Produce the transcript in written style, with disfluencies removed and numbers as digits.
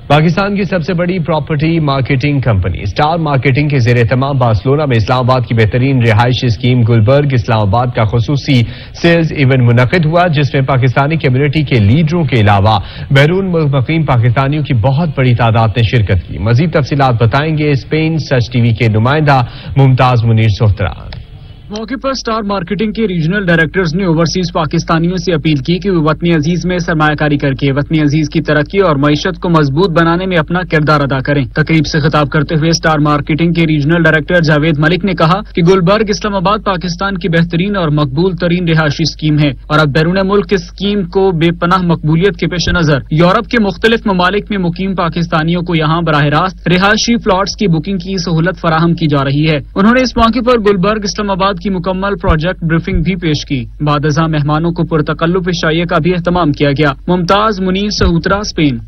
پاکستان کی سب سے بڑی property marketing company star marketing کے زیر اہتمام بارسلونا میں اسلام آباد کی بہترین رہائشی اسکیم گلبرگ اسلام آباد کا خصوصی سیلز ایونٹ منعقد ہوا، جس میں پاکستانی کمیونٹی کے لیڈروں کے علاوہ بیرون ملک مقیم پاکستانیوں کی بہت بڑی تعداد نے شرکت کی۔ مزید تفصیلات بتائیں گے اسپین سچ ٹی وی کے نمائندہ ممتاز منیر سوہترا۔ موقع پر اسٹار مارکیٹنگ کے ریجنل ڈائریکٹرز نے اوورسیز پاکستانیوں سے اپیل کی کہ وہ وطن عزیز میں سرمایہ کاری کر کے وطن عزیز کی ترقی اور معیشت کو مضبوط بنانے میں اپنا کردار ادا کریں۔ تقریب سے خطاب کرتے ہوئے اسٹار مارکیٹنگ کے ریجنل ڈائریکٹر جاوید ملک نے کہا کہ گلبرگ اسلام آباد پاکستان کی بہترین اور مقبول ترین رہائشی اسکیم ہے اور اب بیرون ملک اس اسکیم کو بے پناہ مقبولیت کے پیش نظر یورپ کے مختلف ممالک میں مقیم پاکستانیوں کو یہاں براہ راست رہائشی پلاٹس کی بکنگ کی سہولت فراہم کی جا رہی ہے۔ انہوں نے اس موقع پر گلبرگ اسلام آباد کی مکمل پروجیکٹ بریفنگ بھی پیش کی۔ بعد ازاں مہمانوں کو پرتکلف عشائیے کا بھی اہتمام کیا گیا۔ ممتاز منیر سہوترا، اسپین۔